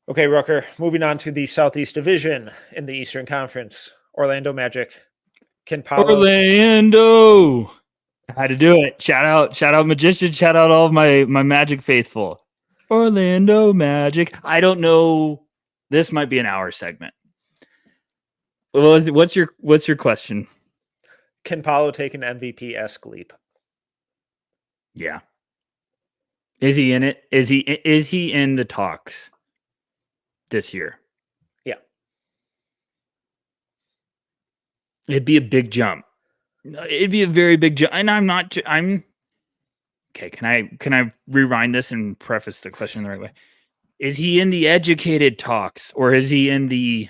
Okay, Rucker, moving on to the Southeast Division in the Eastern Conference. Orlando Magic. Can Paolo Orlando. I had to do it. Shout out magician, shout out all of my Magic faithful. Orlando Magic. I don't know. This might be an hour segment. What's your question? can Paolo take an MVP-esque leap? Yeah. Is he in it? Is he in the talks this year? Yeah. It'd be a big jump. It'd be a very big jump. And I'm okay. Can I rewind this and preface the question the right way? Is he in the educated talks or is he in the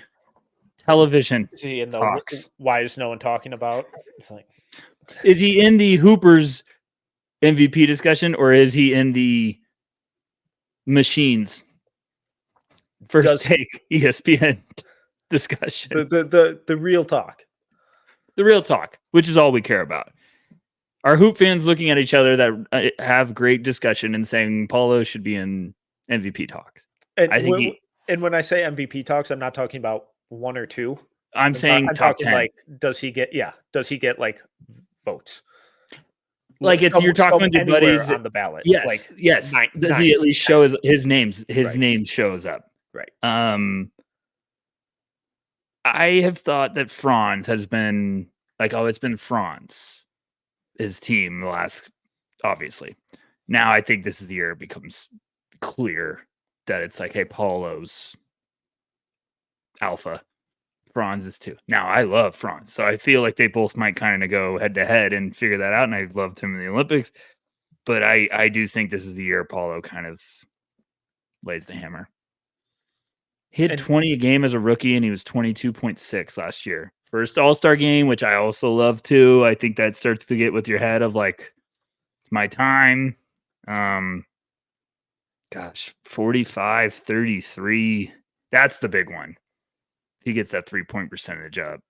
television Is he in the talks? why is no one talking about? It's like, Is he in the Hoopers MVP discussion or is he in the machines first take ESPN discussion? The real talk. The real talk, which is all we care about. Are hoop fans looking at each other that have great discussion and saying Paulo should be in MVP talks? And when I say MVP talks, I'm not talking about one or two. I'm saying top 10. Like, does he get like votes? Like you're talking with your buddies on the ballot. Yes, like yes. Does he at least show his names? His name shows up. Right. I have thought that Franz has been like, it's been Franz, his team the last, obviously. Now I think this is the year it becomes clear that it's like, hey, Paulo's alpha. Franz is too. Now I love Franz, so I feel like they both might kind of go head to head and figure that out. And I've loved him in the Olympics, but I do think this is the year Paulo kind of lays the hammer. He had 20 a game as a rookie, and he was 22.6 last year. First All-Star game, which I also love too. I think that starts to get with your head of like, it's my time. 45, 33. That's the big one. He gets that 3-point percentage up.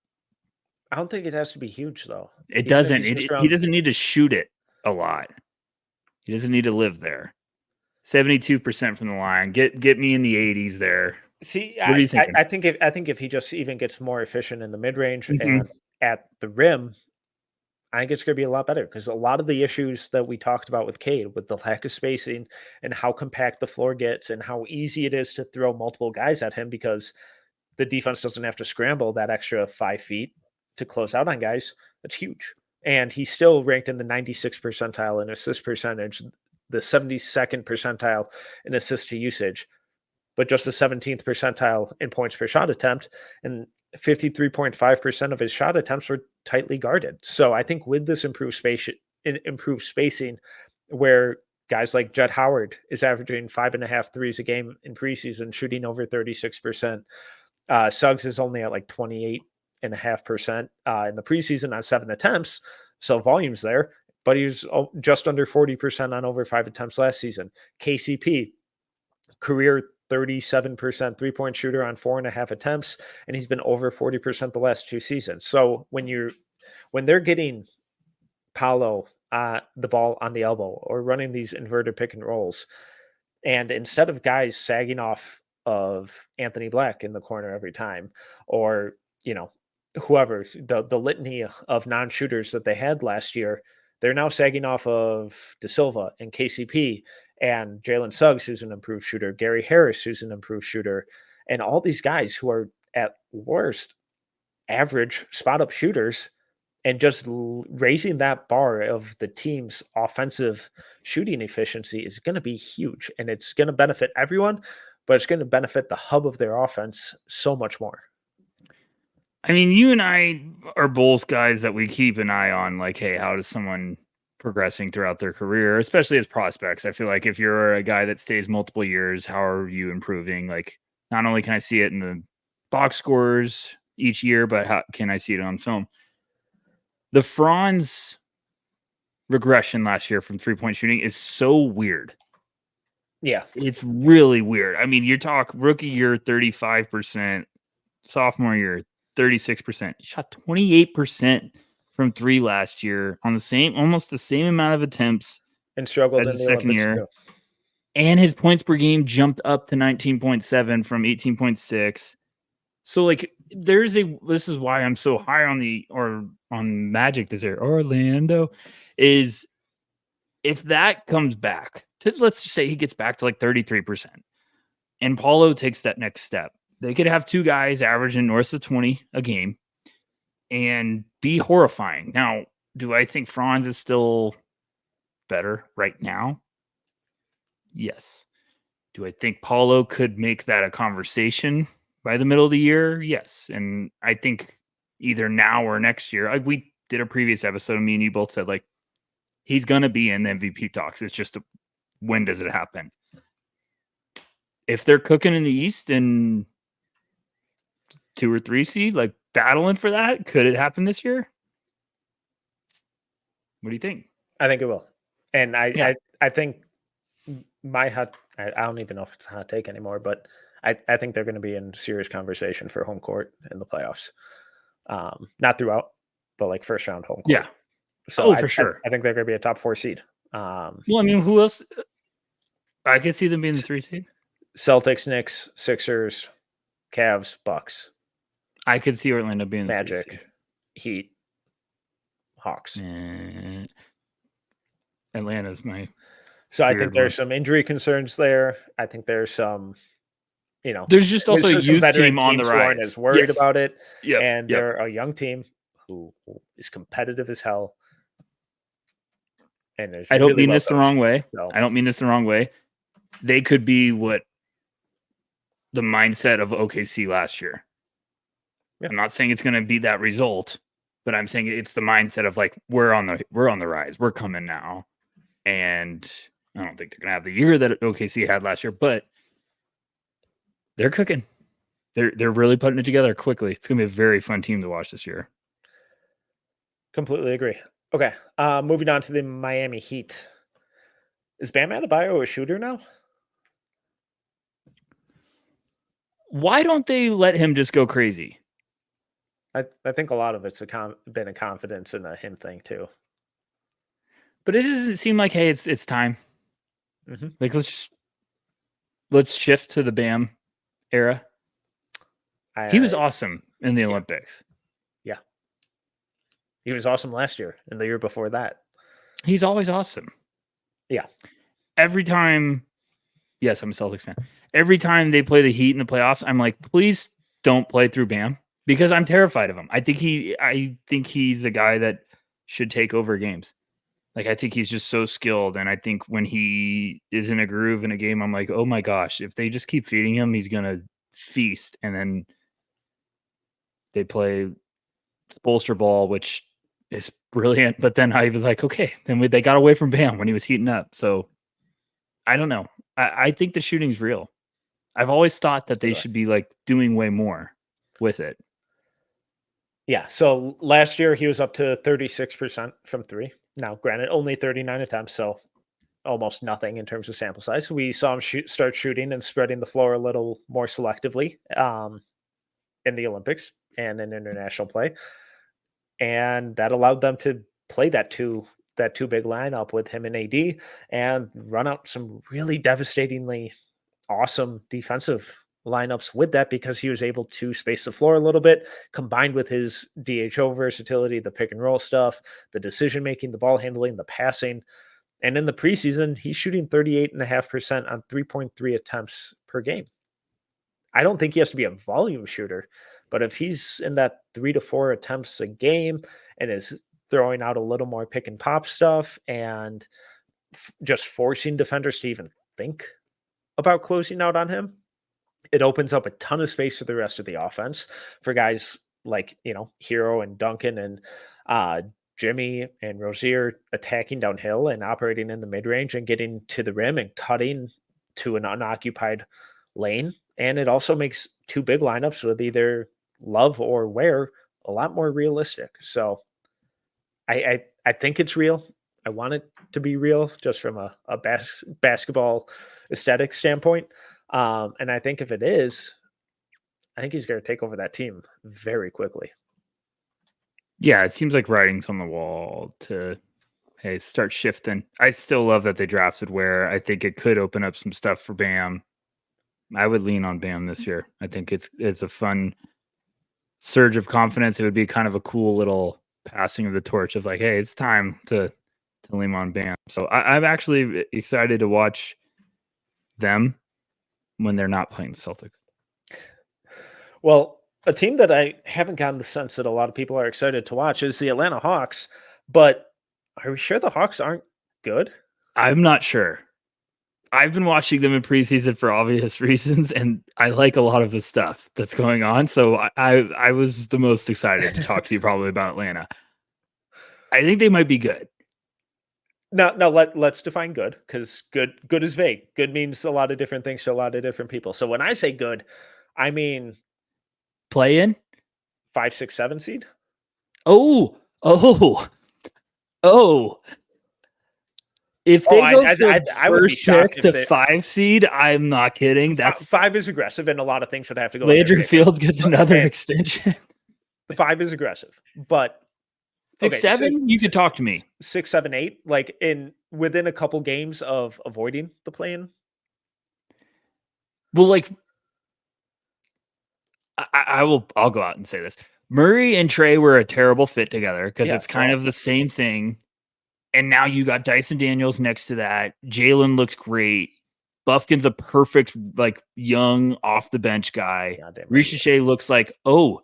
I don't think it has to be huge though. It doesn't. He doesn't need to shoot it a lot. He doesn't need to live there. 72% from the line. Get me in the 80s there. See, I think if he just even gets more efficient in the mid range and at the rim, I think it's going to be a lot better because a lot of the issues that we talked about with Cade, with the lack of spacing and how compact the floor gets and how easy it is to throw multiple guys at him because the defense doesn't have to scramble that extra 5 feet to close out on guys. That's huge. And he's still ranked in the 96th percentile in assist percentage, the 72nd percentile in assist to usage, but just the 17th percentile in points per shot attempt. And 53.5% of his shot attempts were tightly guarded. So I think with this improved spacing, where guys like Jett Howard is averaging 5.5 threes a game in preseason, shooting over 36%. Suggs is only at like 28.5% in the preseason on 7 attempts. So volume's there, but he was just under 40% on over 5 attempts last season. KCP, career 37% 3-point shooter on 4.5 attempts, and he's been over 40% the last 2 seasons. So when they're getting Paolo the ball on the elbow or running these inverted pick and rolls, and instead of guys sagging off of Anthony Black in the corner every time, or whoever the litany of non-shooters that they had last year, they're now sagging off of De Silva and KCP and Jalen Suggs, who's an improved shooter, Gary Harris, who's an improved shooter, and all these guys who are at worst average spot-up shooters, and just raising that bar of the team's offensive shooting efficiency is going to be huge, and it's going to benefit everyone, but it's going to benefit the hub of their offense so much more. I mean, you and I are both guys that we keep an eye on, like, hey, how does someone progressing throughout their career, especially as prospects? I feel like if you're a guy that stays multiple years, how are you improving? Like, not only can I see it in the box scores each year, but how can I see it on film? The Franz regression last year from 3-point shooting is so weird. Yeah. It's really weird. I mean, you talk rookie year, 35%, sophomore year, 36%. He shot 28% from 3 last year on almost the same amount of attempts and struggled as in the the second Olympics year. too. and his points per game jumped up to 19.7 from 18.6. So like this is why I'm so high on Magic this year. Orlando is if that comes back to, let's just say he gets back to like 33% and Paulo takes that next step. They could have two guys averaging north of 20 a game and be horrifying. Now, do I think Franz is still better right now? Yes. Do I think Paulo could make that a conversation by the middle of the year? Yes. And I think either now or next year, like we did a previous episode, and me and you both said, like, he's going to be in the MVP talks. It's just when does it happen? If they're cooking in the East and 2 or 3 seed, like battling for that, could it happen this year? What do you think? I think it will. And I think my hot, I don't even know if it's a hot take anymore, but I think they're going to be in serious conversation for home court in the playoffs. Not throughout, but like first round home court. Yeah. So for sure. I think they're going to be a top 4 seed. Well, I mean, who else? I could see them being the 3 seed. Celtics, Knicks, Sixers, Cavs, Bucks. I could see Orlando being the Magic, 3 seed. Heat, Hawks. Atlanta's my. So I think there's some injury concerns there. I think there's some, there's just also a youth team on the rise. Who aren't as worried about it. Yeah, and they're a young team who is competitive as hell. And there's I don't mean this the wrong way. I don't mean this the wrong way. They could be what the mindset of OKC last year. Yeah. I'm not saying it's going to be that result, but I'm saying it's the mindset of like we're on the rise. We're coming now, and I don't think they're going to have the year that OKC had last year, but they're cooking. They're really putting it together quickly. It's going to be a very fun team to watch this year. Completely agree. Okay, moving on to the Miami Heat. Is Bam Adebayo a shooter now? Why don't they let him just go crazy? I think a lot of it's been a confidence in a him thing too. But it doesn't seem like, hey, it's time. Mm-hmm. Like let's shift to the Bam era. He was awesome in the Olympics. Yeah. He was awesome last year and the year before that. He's always awesome. Yeah. Every time, yes, I'm a Celtics fan. Every time they play the Heat in the playoffs, I'm like, please don't play through Bam because I'm terrified of him. I think he's a guy that should take over games. Like, I think he's just so skilled. And I think when he is in a groove in a game, I'm like, oh my gosh, if they just keep feeding him, he's going to feast. And then they play Bolster ball, which is brilliant. But then I was like, okay, then they got away from Bam when he was heating up. So I don't know. I think the shooting's real. I've always thought that they should be like doing way more with it. Yeah. So last year he was up to 36% from 3. Now, granted, only 39 attempts, so almost nothing in terms of sample size. We saw him start shooting and spreading the floor a little more selectively in the Olympics and in international play, and that allowed them to play that two big lineup with him and AD and run out some really devastatingly awesome defensive lineups with that because he was able to space the floor a little bit, combined with his DHO versatility, the pick and roll stuff, the decision making, the ball handling, the passing. And in the preseason, he's shooting 38.5% on 3.3 attempts per game. I don't think he has to be a volume shooter, but if he's in that 3 to 4 attempts a game and is throwing out a little more pick and pop stuff and just forcing defenders to even think about closing out on him, it opens up a ton of space for the rest of the offense for guys like, Hero and Duncan and Jimmy and Rozier attacking downhill and operating in the mid-range and getting to the rim and cutting to an unoccupied lane. And it also makes 2 big lineups with either Love or Ware a lot more realistic. So I think it's real. I want it to be real just from a basketball aesthetic standpoint. And I think if it is, I think he's going to take over that team very quickly. Yeah, it seems like writing's on the wall to hey, start shifting. I still love that they drafted Ware. I think it could open up some stuff for Bam. I would lean on Bam this year. I think it's a fun surge of confidence. It would be kind of a cool little passing of the torch of like, hey, it's time to lean on Bam. So I'm actually excited to watch them when they're not playing the Celtics. Well, a team that I haven't gotten the sense that a lot of people are excited to watch is the Atlanta Hawks. But are we sure the Hawks aren't good? I'm not sure. I've been watching them in preseason for obvious reasons, and I like a lot of the stuff that's going on. So I was the most excited to talk to you probably about Atlanta. I think they might be good. No, let's define good, because good is vague. Good means a lot of different things to a lot of different people. So when I say good, I mean play in 5, 6, 7 seed. Oh. If they go from first pick to 5 seed, I'm not kidding. That's 5 is aggressive, and a lot of things would have to go. Landry Field gets another extension. 5 is aggressive, but 6, 7, you could talk to me. 6, 7, 8, like within a couple games of avoiding the play-in. Well, like I'll go out and say this. Murray and Trey were a terrible fit together because it's kind of the same thing. And now you got Dyson Daniels next to that. Jalen looks great. Buffkin's a perfect, like, young off the bench guy. Ricochet looks like, oh,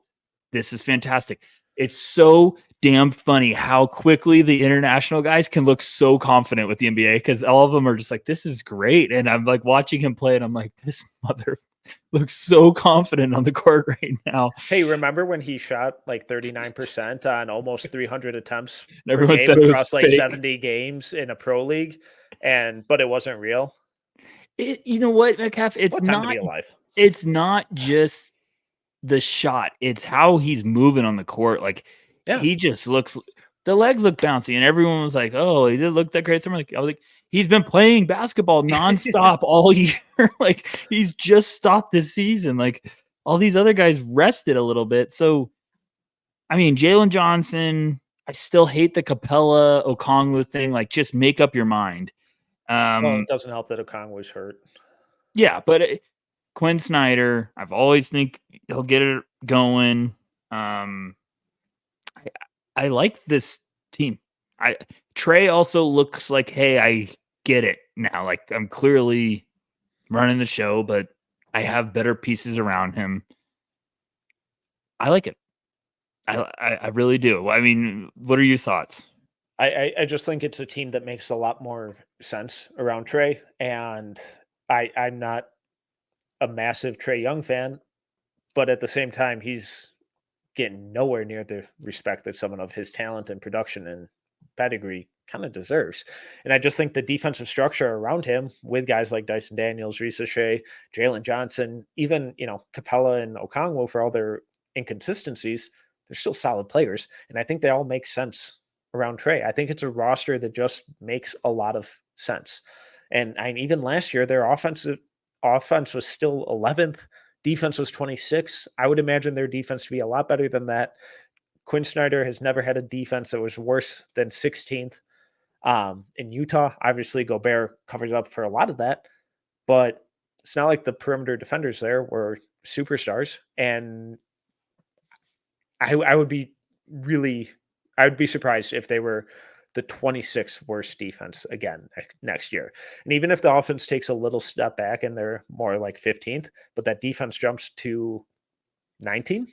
this is fantastic. It's so damn funny how quickly the international guys can look so confident with the NBA, because all of them are just like, this is great. And I'm like watching him play, and I'm like, this mother looks so confident on the court right now. Hey, remember when he shot like 39% on almost 300 attempts? And everyone said it was across like 70 games in a pro league, but it wasn't real. You know what, Metcalf? It's what time to be alive. It's not just the shot; it's how he's moving on the court. Like he just looks. The legs look bouncy, and everyone was like, "Oh, he didn't look that great." I was like, he's been playing basketball nonstop all year. Like he's just stopped this season. Like all these other guys rested a little bit. So, I mean, Jalen Johnson. I still hate the Capella Okongwu thing. Like, just make up your mind. Well, it doesn't help that Okongwu's hurt. Yeah, but Quinn Snyder, I've always think he'll get it going. I like this team. Trey also looks like, hey, I get it now. Like I'm clearly running the show, but I have better pieces around him. I like it. I really do. I mean, what are your thoughts? I just think it's a team that makes a lot more sense around Trey, and I'm not a massive Trey Young fan, but at the same time, he's getting nowhere near the respect that someone of his talent and production and pedigree kind of deserves. And I just think the defensive structure around him, with guys like Dyson Daniels, Ricochet, Jalen Johnson, even Capella and Okongwu, for all their inconsistencies, they're still solid players, and I think they all make sense around Trey. I think it's a roster that just makes a lot of sense. And even last year, their offense was still 11th. Defense was 26th. I would imagine their defense to be a lot better than that. Quinn Snyder has never had a defense that was worse than 16th. In Utah, obviously Gobert covers up for a lot of that, but it's not like the perimeter defenders there were superstars. And I would be surprised if they were the 26th worst defense again next year. And even if the offense takes a little step back and they're more like 15th, but that defense jumps to 19.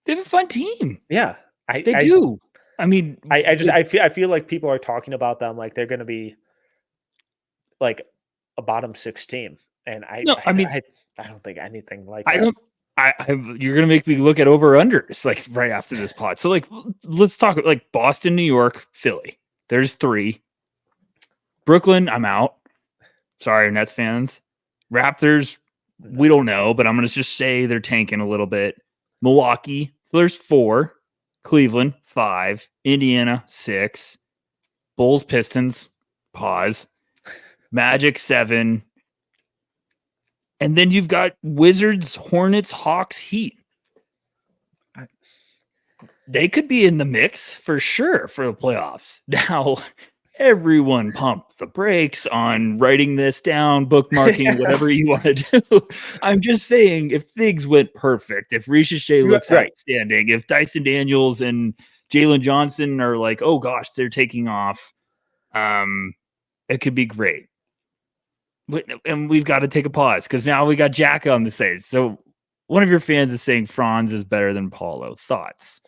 They have a fun team. Yeah, they do. I mean, I feel like people are talking about them like they're going to be like a bottom 6 team. And I don't think anything like that. You're gonna make me look at over-unders like right after this pod. So like, let's talk like Boston, New York, Philly. There's 3. Brooklyn, I'm out. Sorry, Nets fans. Raptors, we don't know, but I'm gonna just say they're tanking a little bit. Milwaukee, there's 4. Cleveland, 5. Indiana, 6. Bulls, Pistons, pause. Magic, 7. And then you've got Wizards, Hornets, Hawks, Heat. they could be in the mix for sure for the playoffs. Now, everyone pump the brakes on writing this down, bookmarking, whatever you want to do. I'm just saying, if things went perfect, if Ricochet looks outstanding, if Dyson Daniels and Jalen Johnson are like, oh gosh, they're taking off, it could be great. And we've got to take a pause because now we got Jack on the stage. So one of your fans is saying Franz is better than Paulo. Thoughts?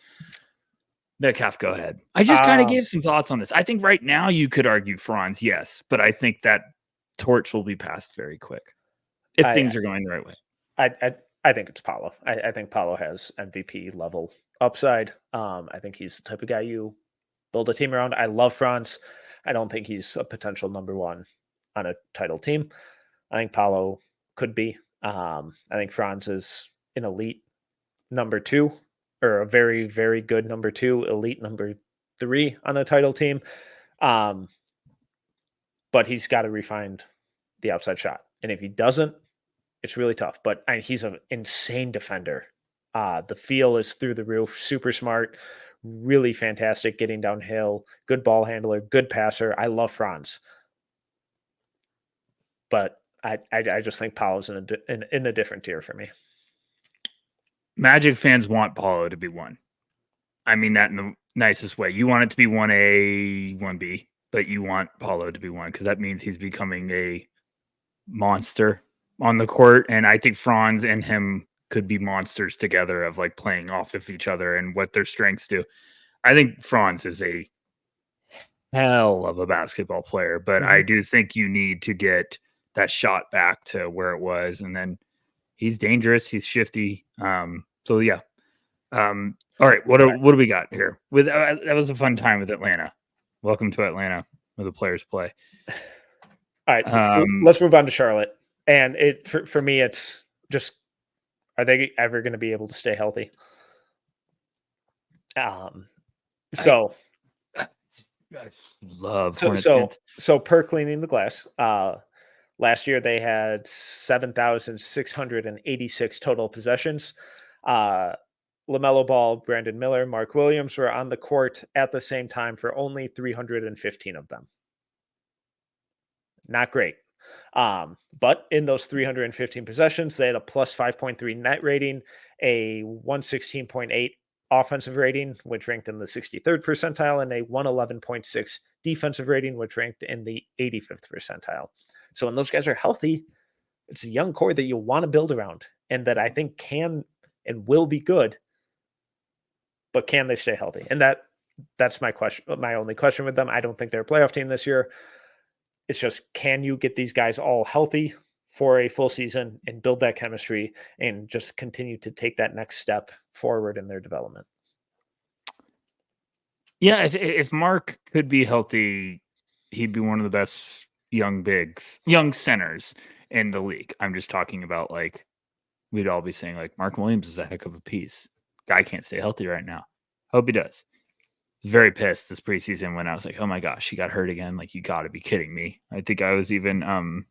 Metcalf, go ahead. I just kind of gave some thoughts on this. I think right now you could argue Franz, yes, but I think that torch will be passed very quick if things are going the right way. I think it's Paulo. I think Paulo has MVP level upside. I think he's the type of guy you build a team around. I love Franz. I don't think he's a potential number one on a title team. I think Paulo could be. I think Franz is an elite number two, or a very, very good number two, elite number three on a title team. But he's got to refine the outside shot. And if he doesn't, it's really tough. But he's an insane defender. The feel is through the roof, super smart, really fantastic getting downhill, good ball handler, good passer. I love Franz. But I just think Paulo's in a different tier for me. Magic fans want Paulo to be one. I mean that in the nicest way. You want it to be 1A, 1B, but you want Paulo to be one because that means he's becoming a monster on the court. And I think Franz and him could be monsters together of like playing off of each other and what their strengths do. I think Franz is a hell of a basketball player, but I do think you need to get that shot back to where it was. And then he's dangerous. He's shifty. So yeah. All right. What do we got here? With that was a fun time with Atlanta. Welcome to Atlanta, where the players play. All right. Let's move on to Charlotte. And for me, it's just, are they ever going to be able to stay healthy? So I love so per cleaning the glass. Last year they had 7,686 total possessions. LaMelo Ball, Brandon Miller, Mark Williams were on the court at the same time for only 315 of them. Not great. But in those 315 possessions, they had a plus 5.3 net rating, a 116.8 offensive rating, which ranked in the 63rd percentile, and a 111.6 defensive rating, which ranked in the 85th percentile. So when those guys are healthy, it's a young core that you want to build around and that I think can and will be good. But can they stay healthy? And that's my question. My only question with them. I don't think they're a playoff team this year. It's just, can you get these guys all healthy for a full season and build that chemistry and just continue to take that next step forward in their development? Yeah, if Mark could be healthy, he'd be one of the best young centers in the league. I'm just talking about, like, we'd all be saying, like, Mark Williams is a heck of a piece. Guy can't stay healthy right now. Hope he does. I was very pissed this preseason when I was like, oh my gosh, he got hurt again. Like, you got to be kidding me. I think I was even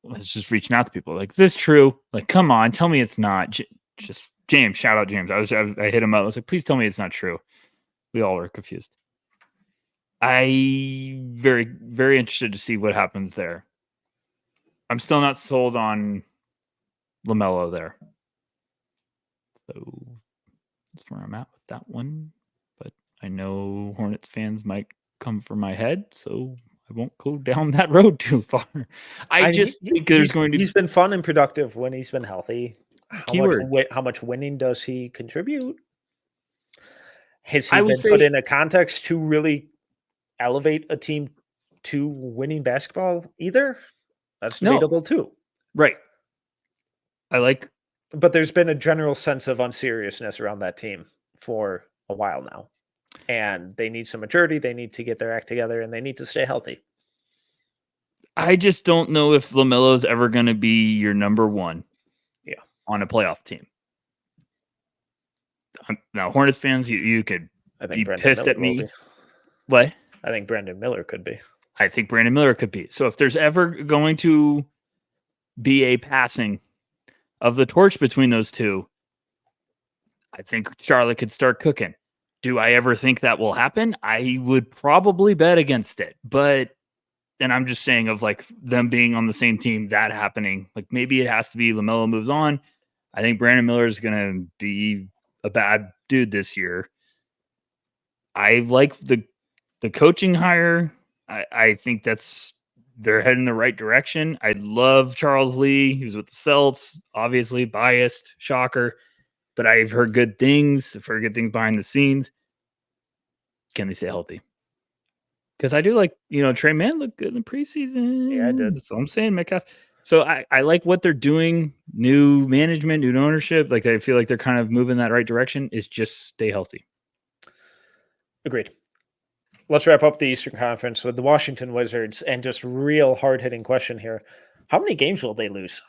was just reaching out to people like, this true? Like, come on, tell me it's not. Just James, shout out James. I hit him up. I was like, please tell me it's not true. We all were confused. I very, very interested to see what happens there. I'm still not sold on LaMelo there. So that's where I'm at with that one. But I know Hornets fans might come for my head, so I won't go down that road too far. I just think there's going to. He's been fun and productive when he's been healthy. How much winning does he contribute? Has he been put in a context to really elevate a team to winning basketball either? That's debatable too. Right. But there's been a general sense of unseriousness around that team for a while now. And they need some maturity. They need to get their act together, and they need to stay healthy. I just don't know if LaMelo is ever going to be your number one on a playoff team. Now, Hornets fans, you could be pissed at me. What? I think Brandon Miller could be. I think Brandon Miller could be. So if there's ever going to be a passing of the torch between those two, I think Charlotte could start cooking. Do I ever think that will happen? I would probably bet against it. But and I'm just saying of like them being on the same team, that happening. Like maybe it has to be LaMelo moves on. I think Brandon Miller is going to be a bad dude this year. I like the coaching hire. I think they're heading the right direction. I love Charles Lee. He was with the Celts, obviously biased, shocker, but I've heard good things. I've heard good things behind the scenes. Can they stay healthy? Because I do like, Trey Mann looked good in the preseason. Yeah, I did. That's all I'm saying, Metcalf. So I like what they're doing. New management, new ownership. Like I feel like they're kind of moving that right direction. Is just stay healthy. Agreed. Let's wrap up the Eastern Conference with the Washington Wizards and just real hard-hitting question here. How many games will they lose?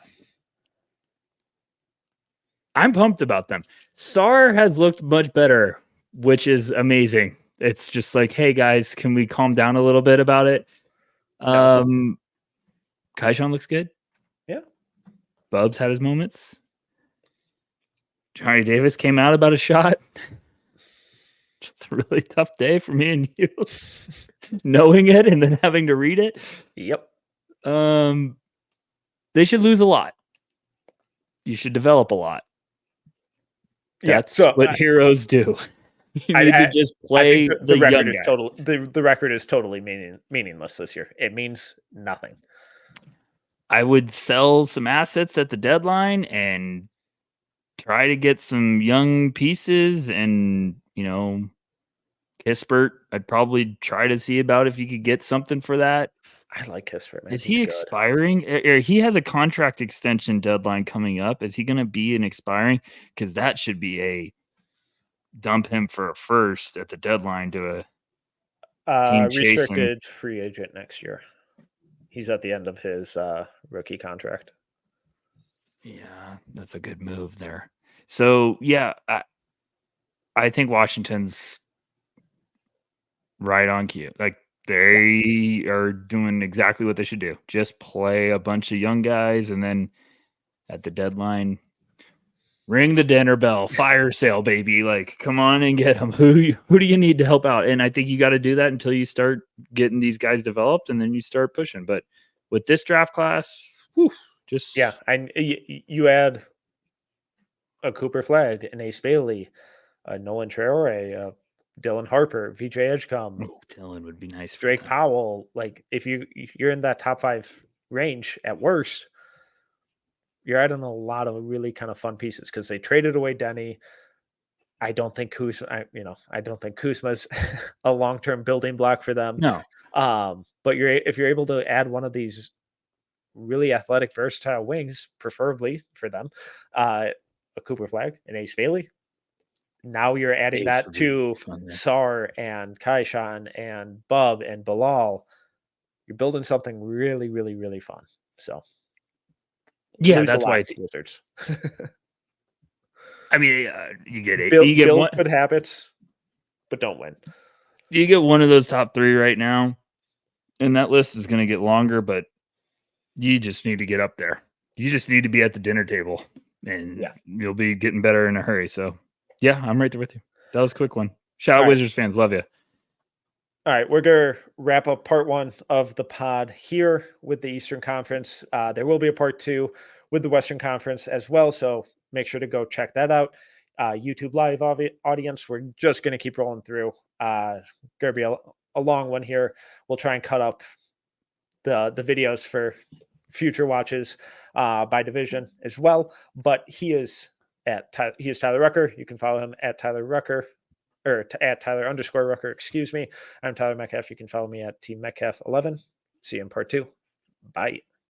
I'm pumped about them. Sar has looked much better, which is amazing. It's just like, hey guys, can we calm down a little bit about it? Kaishan looks good. Yeah. Bubs had his moments. Johnny Davis came out about a shot. It's a really tough day for me and you, knowing it and then having to read it. Yep. They should lose a lot. You should develop a lot. That's what heroes do. You need to just play the young guys. The record is totally meaningless this year. It means nothing. I would sell some assets at the deadline and try to get some young pieces and, Kispert. I'd probably try to see about if you could get something for that. I like Kispert, man. Is he expiring? He has a contract extension deadline coming up. Is he going to be an expiring? Because that should be a dump him for a first at the deadline to a team restricted free agent next year. He's at the end of his rookie contract. Yeah, that's a good move there. So, yeah, I think Washington's right on cue. Like, they are doing exactly what they should do. Just play a bunch of young guys, and then at the deadline, ring the dinner bell, fire sale, baby. Like, come on and get them. Who do you need to help out? And I think you got to do that until you start getting these guys developed, and then you start pushing. But with this draft class, you add a Cooper Flagg, an Ace Bailey, Nolan Traore, Dylan Harper, VJ Edgecombe. Oh, Dylan would be nice. Drake Powell. Like if you're in that top 5 range at worst, you're adding a lot of really kind of fun pieces because they traded away Denny. I don't think Kuzma's a long-term building block for them. No. But if you're able to add one of these really athletic, versatile wings, preferably for them, a Cooper Flagg, an Ace Bailey. Now you're adding that to Sar and Kaishan and Bub and Bilal. You're building something really, really, really fun. So, yeah, that's why it's Wizards. I mean, you get it. You get good habits, but don't win. You get one of those top 3 right now, and that list is going to get longer, but you just need to get up there. You just need to be at the dinner table, and you'll be getting better in a hurry. So, yeah, I'm right there with you. That was a quick one. Shout out Wizards fans. Love you. All right, we're going to wrap up part 1 of the pod here with the Eastern Conference. There will be a part 2 with the Western Conference as well, so make sure to go check that out. YouTube Live audience, we're just going to keep rolling through. Going to be a long one here. We'll try and cut up the videos for future watches by division as well. But he is Tyler Rucker. You can follow him at Tyler Rucker. Or at Tyler_Rucker, excuse me. I'm Tyler Metcalf. You can follow me at Team Metcalf 11. See you in part 2. Bye.